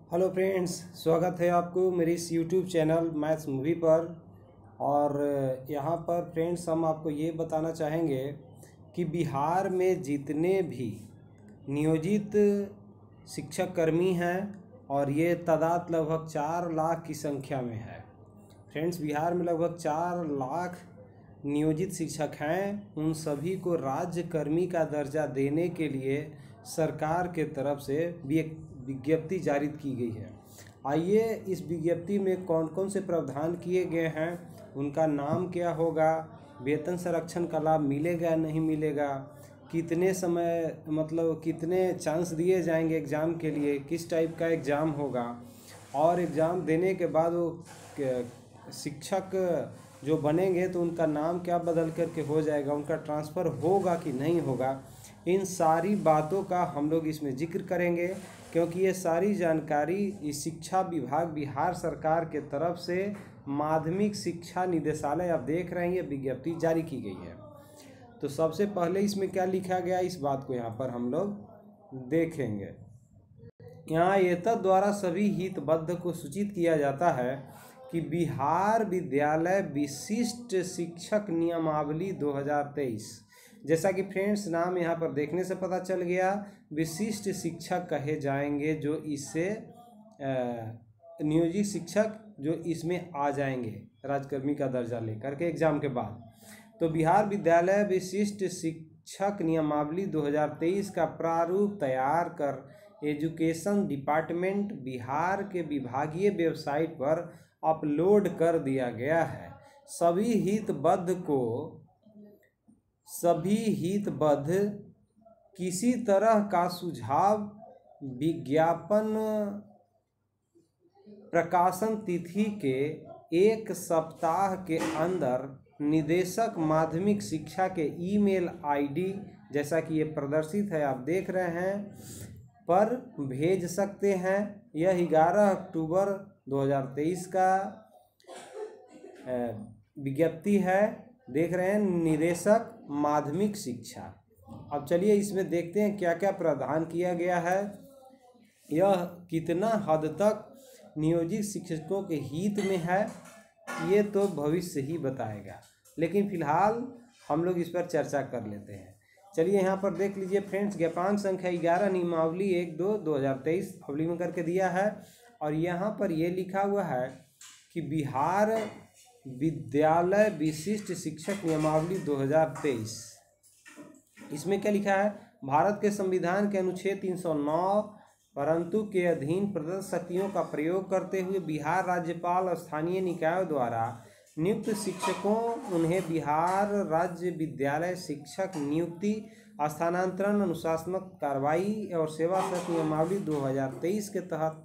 Hello friends, स्वागत है आपको मेरे इस यूट्यूब चैनल मैथ्स मूवी पर। और यहाँ पर फ्रेंड्स हम आपको ये बताना चाहेंगे कि बिहार में जितने भी नियोजित शिक्षक कर्मी हैं और ये तादाद लगभग 4 लाख की संख्या में है। फ्रेंड्स, बिहार में लगभग 4 लाख नियोजित शिक्षक हैं। उन सभी को राज्य कर्मी का दर्जा देने के लिए सरकार के तरफ से भी एक विज्ञप्ति जारी की गई है। आइए इस विज्ञप्ति में कौन कौन से प्रावधान किए गए हैं, उनका नाम क्या होगा, वेतन संरक्षण का लाभ मिलेगा या नहीं मिलेगा, कितने समय मतलब कितने चांस दिए जाएंगे एग्ज़ाम के लिए, किस टाइप का एग्ज़ाम होगा, और एग्ज़ाम देने के बाद वो शिक्षक जो बनेंगे तो उनका नाम क्या बदल करके हो जाएगा, उनका ट्रांसफ़र होगा कि नहीं होगा। इन सारी बातों का हम लोग इसमें जिक्र करेंगे, क्योंकि ये सारी जानकारी इस शिक्षा विभाग बिहार सरकार के तरफ से माध्यमिक शिक्षा निदेशालय, आप देख रहे हैं, ये विज्ञप्ति जारी की गई है। तो सबसे पहले इसमें क्या लिखा गया, इस बात को यहाँ पर हम लोग देखेंगे। यहाँ एतद द्वारा सभी हितबद्ध को सूचित किया जाता है कि बिहार विद्यालय विशिष्ट शिक्षक नियमावली 2023, जैसा कि फ्रेंड्स नाम यहाँ पर देखने से पता चल गया, विशिष्ट शिक्षक कहे जाएंगे जो इससे नियोजित शिक्षक जो इसमें आ जाएंगे राजकर्मी का दर्जा लेकर के एग्ज़ाम के बाद। तो बिहार विद्यालय विशिष्ट शिक्षक नियमावली 2023 का प्रारूप तैयार कर एजुकेशन डिपार्टमेंट बिहार के विभागीय वेबसाइट पर अपलोड कर दिया गया है। सभी हितबद्ध किसी तरह का सुझाव, विज्ञापन प्रकाशन तिथि के 1 सप्ताह के अंदर निदेशक माध्यमिक शिक्षा के ईमेल आईडी, जैसा कि ये प्रदर्शित है आप देख रहे हैं, पर भेज सकते हैं। यह 11 अक्टूबर 2023 का विज्ञप्ति है, देख रहे हैं, निदेशक माध्यमिक शिक्षा। अब चलिए इसमें देखते हैं क्या क्या प्रावधान किया गया है, यह कितना हद तक नियोजित शिक्षकों के हित में है, ये तो भविष्य ही बताएगा, लेकिन फिलहाल हम लोग इस पर चर्चा कर लेते हैं। चलिए यहाँ पर देख लीजिए फ्रेंड्स, ज्ञापांक संख्या 11 नियमावली 1-2-2023 अवली में करके दिया है, और यहाँ पर ये लिखा हुआ है कि बिहार विद्यालय विशिष्ट शिक्षक नियमावली 2023। इसमें क्या लिखा है, भारत के संविधान के अनुच्छेद 309 परंतु के अधीन प्रदत्त शक्तियों का प्रयोग करते हुए बिहार राज्यपाल और स्थानीय निकायों द्वारा नियुक्त शिक्षकों उन्हें बिहार राज्य विद्यालय शिक्षक नियुक्ति, स्थानांतरण, अनुशासनात्मक कार्रवाई और सेवा शर्त नियमावली 2023 के तहत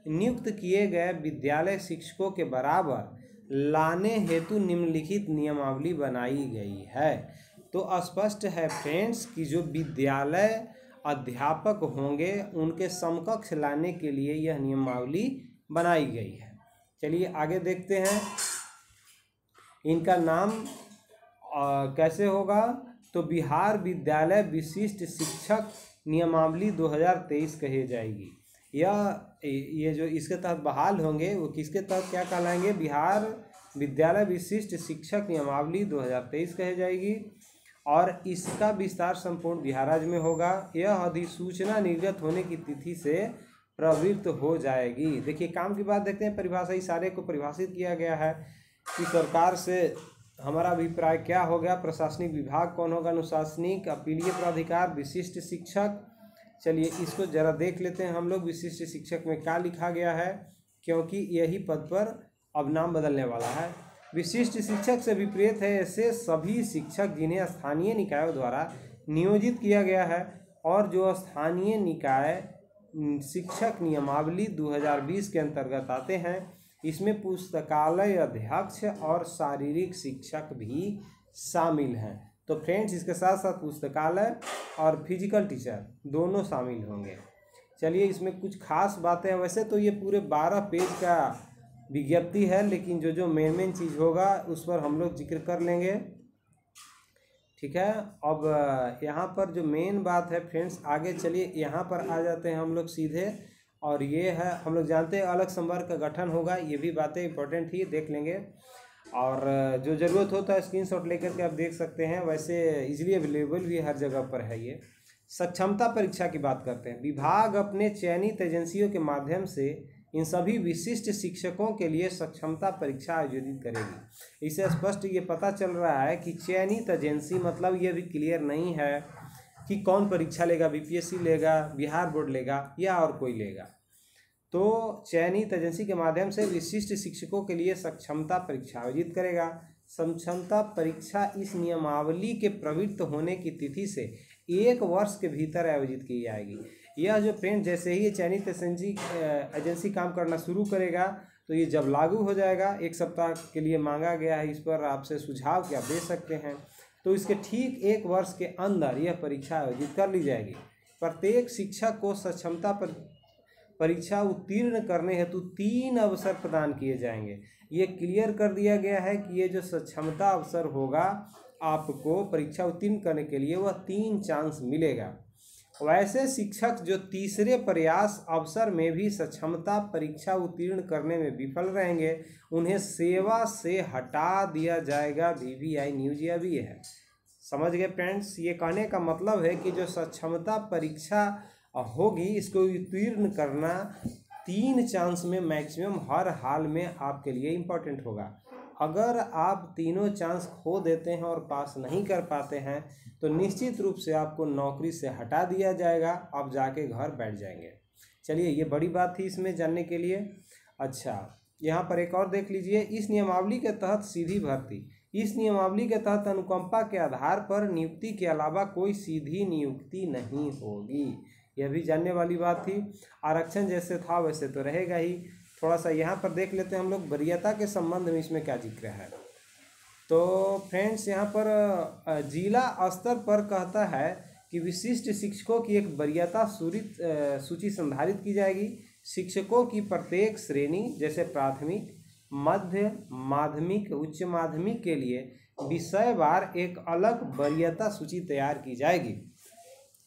नियुक्त किए गए विद्यालय शिक्षकों के बराबर लाने हेतु निम्नलिखित नियमावली बनाई गई है। तो स्पष्ट है फ्रेंड्स कि जो विद्यालय अध्यापक होंगे उनके समकक्ष लाने के लिए यह नियमावली बनाई गई है। चलिए आगे देखते हैं, इनका नाम कैसे होगा। तो बिहार विद्यालय विशिष्ट शिक्षक नियमावली 2023 कही जाएगी। ये जो इसके तहत बहाल होंगे वो किसके तहत क्या कहलाएंगे, बिहार विद्यालय विशिष्ट शिक्षक नियमावली 2023 कही जाएगी, और इसका विस्तार संपूर्ण बिहार राज्य में होगा। यह अधिसूचना निर्गत होने की तिथि से प्रवृत्त हो जाएगी। देखिए काम की बात देखते हैं, परिभाषा इशारे को परिभाषित किया गया है कि सरकार से हमारा अभिप्राय क्या होगा, प्रशासनिक विभाग कौन होगा, अनुशासनिक, अपीलीय प्राधिकार, विशिष्ट शिक्षक। चलिए इसको जरा देख लेते हैं हम लोग, विशिष्ट शिक्षक में क्या लिखा गया है, क्योंकि यही पद पर अब नाम बदलने वाला है। विशिष्ट शिक्षक से विपरीत है ऐसे सभी शिक्षक जिन्हें स्थानीय निकायों द्वारा नियोजित किया गया है और जो स्थानीय निकाय शिक्षक नियमावली 2020 के अंतर्गत आते हैं। इसमें पुस्तकालय अध्यक्ष और शारीरिक शिक्षक भी शामिल हैं। तो फ्रेंड्स इसके साथ साथ पुस्तकालय और फिजिकल टीचर दोनों शामिल होंगे। चलिए इसमें कुछ खास बातें हैं, वैसे तो ये पूरे 12 पेज का विज्ञप्ति है, लेकिन जो जो मेन चीज़ होगा उस पर हम लोग जिक्र कर लेंगे, ठीक है। अब यहाँ पर जो मेन बात है फ्रेंड्स, आगे चलिए यहाँ पर आ जाते हैं हम लोग सीधे, और ये है, हम लोग जानते हैं अलग संवर्ग का गठन होगा, ये भी बातें इंपॉर्टेंट ही देख लेंगे। और जो ज़रूरत होता है स्क्रीनशॉट लेकर के आप देख सकते हैं, वैसे इजीली अवेलेबल भी हर जगह पर है ये। सक्षमता परीक्षा की बात करते हैं। विभाग अपने चयनित एजेंसियों के माध्यम से इन सभी विशिष्ट शिक्षकों के लिए सक्षमता परीक्षा आयोजित करेगी। इससे स्पष्ट ये पता चल रहा है कि चयनित एजेंसी मतलब ये भी क्लियर नहीं है कि कौन परीक्षा लेगा, बीपीएससी लेगा, बिहार बोर्ड लेगा या और कोई लेगा। तो चयनित एजेंसी के माध्यम से विशिष्ट शिक्षकों के लिए सक्षमता परीक्षा आयोजित करेगा। सक्षमता परीक्षा इस नियमावली के प्रवृत्त होने की तिथि से 1 वर्ष के भीतर आयोजित की जाएगी। यह जो फ्रेंड जैसे ही ये चयनित एजेंसी काम करना शुरू करेगा तो ये जब लागू हो जाएगा, 1 सप्ताह के लिए मांगा गया है, इस पर आपसे सुझाव क्या दे सकते हैं। तो इसके ठीक 1 वर्ष के अंदर यह परीक्षा आयोजित कर ली जाएगी। प्रत्येक शिक्षक को सक्षमता परीक्षा उत्तीर्ण करने हेतु 3 अवसर प्रदान किए जाएंगे। ये क्लियर कर दिया गया है कि ये जो सक्षमता अवसर होगा आपको परीक्षा उत्तीर्ण करने के लिए, वह 3 चांस मिलेगा। वैसे शिक्षक जो तीसरे प्रयास अवसर में भी सक्षमता परीक्षा उत्तीर्ण करने में विफल रहेंगे, उन्हें सेवा से हटा दिया जाएगा। VVI न्यूज यह भी है। समझ गए फ्रेंड्स? ये कहने का मतलब है कि जो सक्षमता परीक्षा होगी, इसको उत्तीर्ण करना 3 चांस में मैक्सिमम हर हाल में आपके लिए इम्पोर्टेंट होगा। अगर आप तीनों चांस खो देते हैं और पास नहीं कर पाते हैं तो निश्चित रूप से आपको नौकरी से हटा दिया जाएगा, आप जाके घर बैठ जाएंगे। चलिए, ये बड़ी बात थी इसमें जानने के लिए। अच्छा, यहाँ पर एक और देख लीजिए। इस नियमावली के तहत सीधी भर्ती। इस नियमावली के तहत अनुकंपा के आधार पर नियुक्ति के अलावा कोई सीधी नियुक्ति नहीं होगी। यह भी जानने वाली बात थी। आरक्षण जैसे था वैसे तो रहेगा ही। थोड़ा सा यहाँ पर देख लेते हैं हम लोग वरीयता के संबंध में इसमें क्या जिक्र है। तो फ्रेंड्स, यहाँ पर जिला स्तर पर कहता है कि विशिष्ट शिक्षकों की एक वरीयता सूची संधारित की जाएगी। शिक्षकों की प्रत्येक श्रेणी जैसे प्राथमिक, मध्य माध्यमिक, उच्च माध्यमिक के लिए विषयवार एक अलग वरीयता सूची तैयार की जाएगी।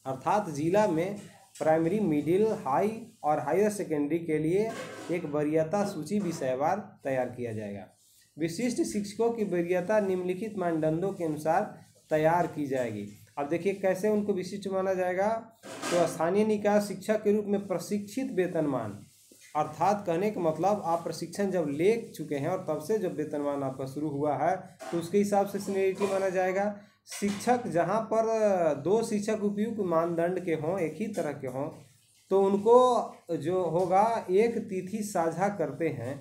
अर्थात जिला में प्राइमरी, मिडिल, हाई और हायर सेकेंडरी के लिए एक वरीयता सूची विषयवार तैयार किया जाएगा। विशिष्ट शिक्षकों की वरीयता निम्नलिखित मानदंडों के अनुसार तैयार की जाएगी। अब देखिए कैसे उनको विशिष्ट माना जाएगा। तो स्थानीय निकाय शिक्षक के रूप में प्रशिक्षित वेतनमान, अर्थात कहने का मतलब आप प्रशिक्षण जब ले चुके हैं और तब से जब वेतनमान आपका शुरू हुआ है तो उसके हिसाब से सीनियरिटी माना जाएगा। शिक्षक जहाँ पर 2 शिक्षक उपयुक्त मानदंड के हों, एक ही तरह के हों, तो उनको जो होगा एक तिथि साझा करते हैं।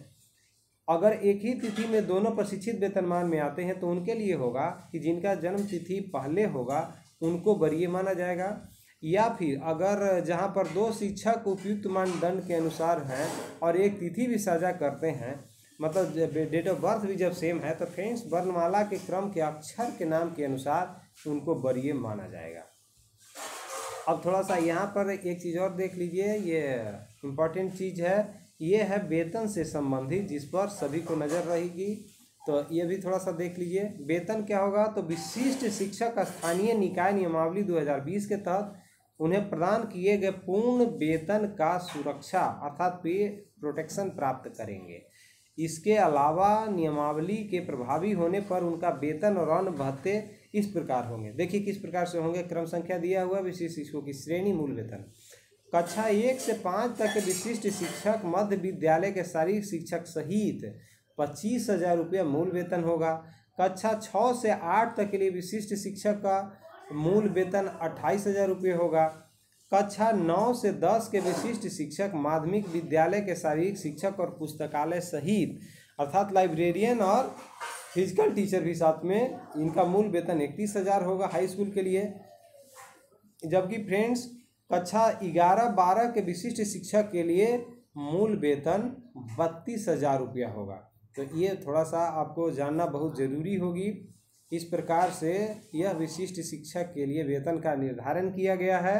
अगर एक ही तिथि में दोनों प्रशिक्षित वेतनमान में आते हैं तो उनके लिए होगा कि जिनका जन्म तिथि पहले होगा उनको वरीय माना जाएगा। या फिर अगर जहाँ पर 2 शिक्षक उपयुक्त मानदंड के अनुसार हैं और एक तिथि भी साझा करते हैं, मतलब डेट ऑफ बर्थ भी जब सेम है, तो फ्रेंड्स वर्णमाला के क्रम के अक्षर के नाम के अनुसार उनको वरीय माना जाएगा। अब थोड़ा सा यहाँ पर एक चीज़ और देख लीजिए, ये इम्पॉर्टेंट चीज़ है, ये है वेतन से संबंधित, जिस पर सभी को नज़र रहेगी। तो ये भी थोड़ा सा देख लीजिए। वेतन क्या होगा? तो विशिष्ट शिक्षक स्थानीय निकाय नियमावली 2020 के तहत उन्हें प्रदान किए गए पूर्ण वेतन का सुरक्षा अर्थात पे प्रोटेक्शन प्राप्त करेंगे। इसके अलावा नियमावली के प्रभावी होने पर उनका वेतन और अन्य भत्ते इस प्रकार होंगे। देखिए किस प्रकार से होंगे। क्रम संख्या दिया हुआ, विशिष्ट शिक्षकों की श्रेणी, मूल वेतन। कक्षा 1 से 5 तक के विशिष्ट शिक्षक, मध्य विद्यालय के शारीरिक शिक्षक सहित 25,000 रुपये मूल वेतन होगा। कक्षा 6 से 8 तक के लिए विशिष्ट शिक्षक का मूल वेतन 28,000 रुपये होगा। कक्षा 9 से 10 के विशिष्ट शिक्षक, माध्यमिक विद्यालय के शारीरिक शिक्षक और पुस्तकालय सहित अर्थात लाइब्रेरियन और फिजिकल टीचर भी साथ में, इनका मूल वेतन 31,000 होगा हाई स्कूल के लिए। जबकि फ्रेंड्स कक्षा 11-12 के विशिष्ट शिक्षक के लिए मूल वेतन 32,000 रुपया होगा। तो ये थोड़ा सा आपको जानना बहुत ज़रूरी होगी। इस प्रकार से यह विशिष्ट शिक्षक के लिए वेतन का निर्धारण किया गया है।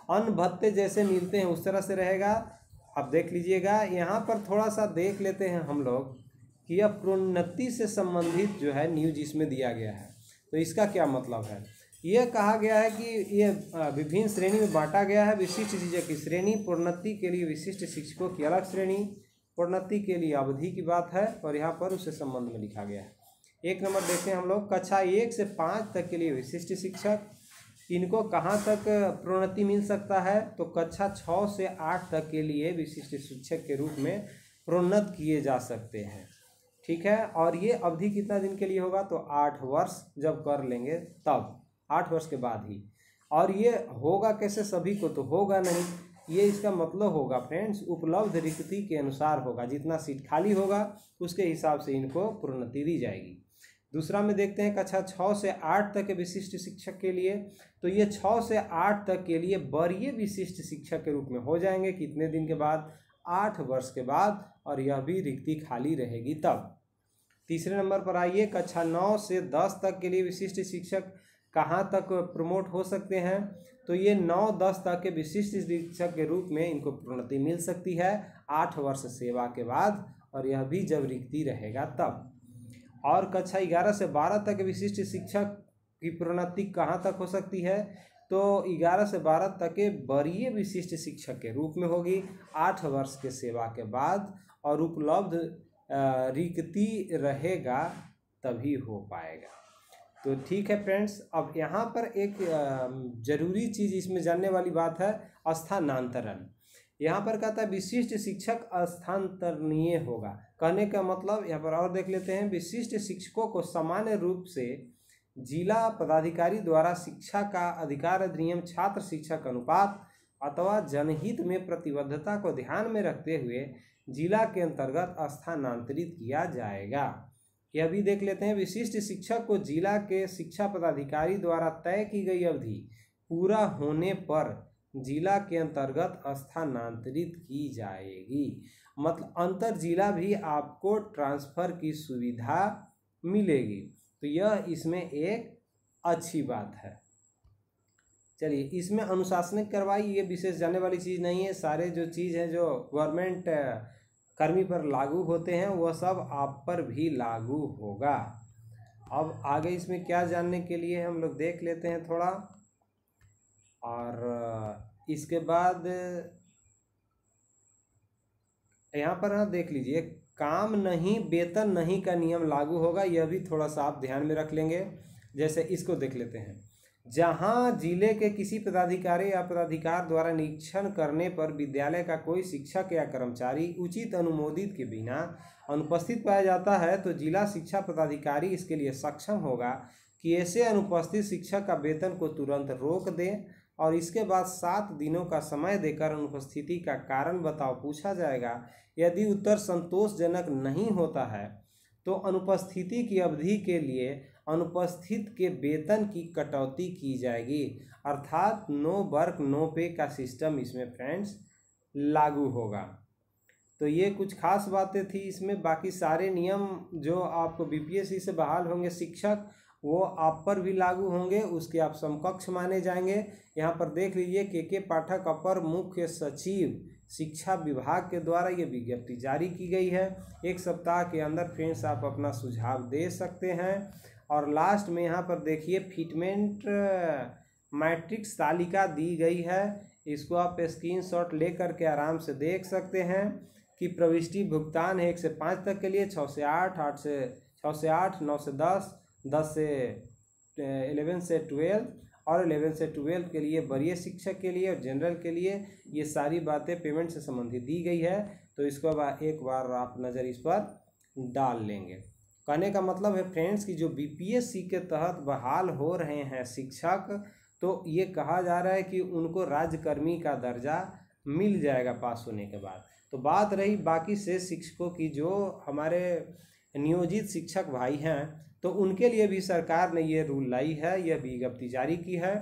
अन्य भत्ते जैसे मिलते हैं उस तरह से रहेगा। अब देख लीजिएगा, यहाँ पर थोड़ा सा देख लेते हैं हम लोग कि यह प्रोन्नति से संबंधित जो है न्यूज इसमें दिया गया है। तो इसका क्या मतलब है? ये कहा गया है कि ये विभिन्न श्रेणी में बांटा गया है। विशिष्ट शिक्षक की श्रेणी, प्रोन्नति के लिए विशिष्ट शिक्षकों की अलग श्रेणी, प्रोन्नति के लिए अवधि की बात है और यहाँ पर उससे संबंध में लिखा गया है। 1 नंबर देखते हैं हम लोग, कक्षा 1 से 5 तक के लिए विशिष्ट शिक्षक, इनको कहाँ तक प्रोन्नति मिल सकता है? तो कक्षा 6 से 8 तक के लिए विशिष्ट शिक्षक के रूप में प्रोन्नत किए जा सकते हैं। ठीक है, और ये अवधि कितना दिन के लिए होगा? तो 8 वर्ष जब कर लेंगे तब, 8 वर्ष के बाद ही। और ये होगा कैसे? सभी को तो होगा नहीं, ये इसका मतलब होगा फ्रेंड्स उपलब्ध रिक्ति के अनुसार होगा, जितना सीट खाली होगा उसके हिसाब से इनको प्रोन्नति दी जाएगी। दूसरा में देखते हैं कक्षा 6 से 8 तक के विशिष्ट शिक्षक के लिए, तो ये 6 से 8 तक के लिए वरीय विशिष्ट शिक्षक के रूप में हो जाएंगे। कितने दिन के बाद? 8 वर्ष के बाद, और यह भी रिक्ति खाली रहेगी तब। तीसरे नंबर पर आइए, कक्षा 9 से 10 तक के लिए विशिष्ट शिक्षक कहाँ तक प्रमोट हो सकते हैं? तो ये 9-10 तक के विशिष्ट शिक्षक के रूप में इनको प्रोन्नति मिल सकती है 8 वर्ष सेवा के बाद, और यह भी जब रिक्ति रहेगा तब। और कक्षा 11 से 12 तक के विशिष्ट शिक्षक की प्रोन्नति कहाँ तक हो सकती है? तो 11 से 12 तक के वरीय विशिष्ट शिक्षक के रूप में होगी 8 वर्ष के सेवा के बाद, और उपलब्ध रिक्ति रहेगा तभी हो पाएगा। तो ठीक है फ्रेंड्स, अब यहाँ पर एक जरूरी चीज़ इसमें जानने वाली बात है, स्थानांतरण। यहाँ पर कहता है विशिष्ट शिक्षक स्थानांतरणीय होगा। कहने का मतलब यहाँ पर और देख लेते हैं, विशिष्ट शिक्षकों को सामान्य रूप से जिला पदाधिकारी द्वारा शिक्षा का अधिकार अधिनियम, छात्र शिक्षक अनुपात अथवा जनहित में प्रतिबद्धता को ध्यान में रखते हुए जिला के अंतर्गत स्थानांतरित किया जाएगा। यह भी देख लेते हैं, विशिष्ट शिक्षक को जिला के शिक्षा पदाधिकारी द्वारा तय की गई अवधि पूरा होने पर जिला के अंतर्गत स्थानांतरित की जाएगी। मतलब अंतर जिला भी आपको ट्रांसफ़र की सुविधा मिलेगी, तो यह इसमें एक अच्छी बात है। चलिए, इसमें अनुशासनिक कार्रवाई ये विशेष जानने वाली चीज़ नहीं है। सारे जो चीज़ हैं जो गवर्नमेंट कर्मी पर लागू होते हैं वह सब आप पर भी लागू होगा। अब आगे इसमें क्या जानने के लिए हम लोग देख लेते हैं थोड़ा, और इसके बाद यहाँ पर हाँ देख लीजिए, काम नहीं वेतन नहीं का नियम लागू होगा, यह भी थोड़ा सा आप ध्यान में रख लेंगे। जैसे इसको देख लेते हैं, जहाँ जिले के किसी पदाधिकारी या पदाधिकार द्वारा निरीक्षण करने पर विद्यालय का कोई शिक्षक या कर्मचारी उचित अनुमोदित के बिना अनुपस्थित पाया जाता है, तो जिला शिक्षा पदाधिकारी इसके लिए सक्षम होगा कि ऐसे अनुपस्थित शिक्षक का वेतन को तुरंत रोक दें, और इसके बाद 7 दिनों का समय देकर अनुपस्थिति का कारण बताओ पूछा जाएगा। यदि उत्तर संतोषजनक नहीं होता है तो अनुपस्थिति की अवधि के लिए अनुपस्थित के वेतन की कटौती की जाएगी, अर्थात नो वर्क नो पे का सिस्टम इसमें फ्रेंड्स लागू होगा। तो ये कुछ खास बातें थी इसमें। बाकी सारे नियम जो आपको बीपीएससी से बहाल होंगे शिक्षक, वो आप पर भी लागू होंगे, उसके आप समकक्ष माने जाएंगे। यहाँ पर देख लीजिए, के पाठक अपर मुख्य सचिव शिक्षा विभाग के द्वारा ये विज्ञप्ति जारी की गई है। 1 सप्ताह के अंदर फ्रेंड्स आप अपना सुझाव दे सकते हैं। और लास्ट में यहाँ पर देखिए फिटमेंट मैट्रिक्स तालिका दी गई है, इसको आप स्क्रीनशॉट लेकर के आराम से देख सकते हैं कि प्रविष्टि भुगतान है 1 से 5 तक के लिए, 6 से 8, 6 से 8, 9 से 10, 10 से 11 से 12 और 11 से 12 के लिए वरीय शिक्षक के लिए और जनरल के लिए ये सारी बातें पेमेंट से संबंधित दी गई है। तो इसको एक बार आप नज़र इस पर डाल लेंगे। कहने का मतलब है फ्रेंड्स कि जो बीपीएससी के तहत बहाल हो रहे हैं शिक्षक, तो ये कहा जा रहा है कि उनको राज्यकर्मी का दर्जा मिल जाएगा पास होने के बाद। तो बात रही बाकी से शिक्षकों की, जो हमारे नियोजित शिक्षक भाई हैं, तो उनके लिए भी सरकार ने ये रूल लाई है, यह विज्ञप्ति जारी की है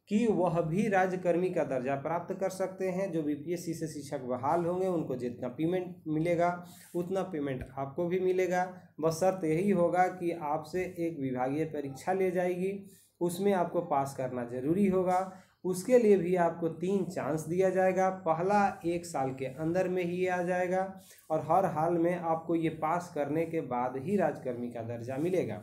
कि वह भी राज्यकर्मी का दर्जा प्राप्त कर सकते हैं। जो बीपीएससी से शिक्षक बहाल होंगे उनको जितना पेमेंट मिलेगा उतना पेमेंट आपको भी मिलेगा। बस शर्त यही होगा कि आपसे एक विभागीय परीक्षा ले जाएगी, उसमें आपको पास करना जरूरी होगा। उसके लिए भी आपको 3 चांस दिया जाएगा। पहला 1 साल के अंदर में ही आ जाएगा, और हर हाल में आपको ये पास करने के बाद ही राज्यकर्मी का दर्जा मिलेगा।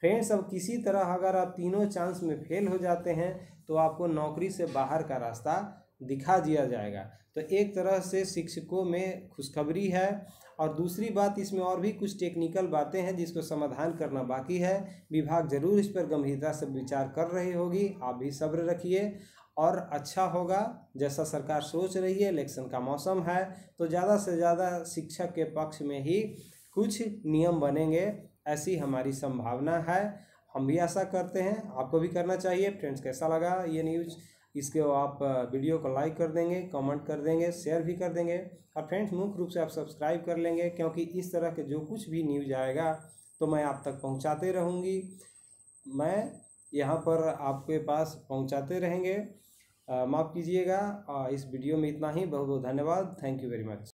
फ्रेंड्स, अब किसी तरह अगर आप तीनों चांस में फेल हो जाते हैं तो आपको नौकरी से बाहर का रास्ता दिखा दिया जाएगा। तो एक तरह से शिक्षकों में खुशखबरी है। और दूसरी बात, इसमें और भी कुछ टेक्निकल बातें हैं जिसको समाधान करना बाकी है। विभाग जरूर इस पर गंभीरता से विचार कर रही होगी, आप भी सब्र रखिए और अच्छा होगा जैसा सरकार सोच रही है। इलेक्शन का मौसम है तो ज़्यादा से ज़्यादा शिक्षक के पक्ष में ही कुछ नियम बनेंगे, ऐसी हमारी संभावना है। हम भी आशा करते हैं, आपको भी करना चाहिए। फ्रेंड्स, कैसा लगा ये न्यूज़, इसको आप वीडियो को लाइक कर देंगे, कमेंट कर देंगे, शेयर भी कर देंगे। और फ्रेंड्स, मुख्य रूप से आप सब्सक्राइब कर लेंगे, क्योंकि इस तरह के जो कुछ भी न्यूज़ आएगा तो मैं आप तक पहुंचाते रहूँगी, मैं यहाँ पर आपके पास पहुंचाते रहेंगे। माफ़ कीजिएगा, इस वीडियो में इतना ही। बहुत बहुत धन्यवाद। Thank you very much.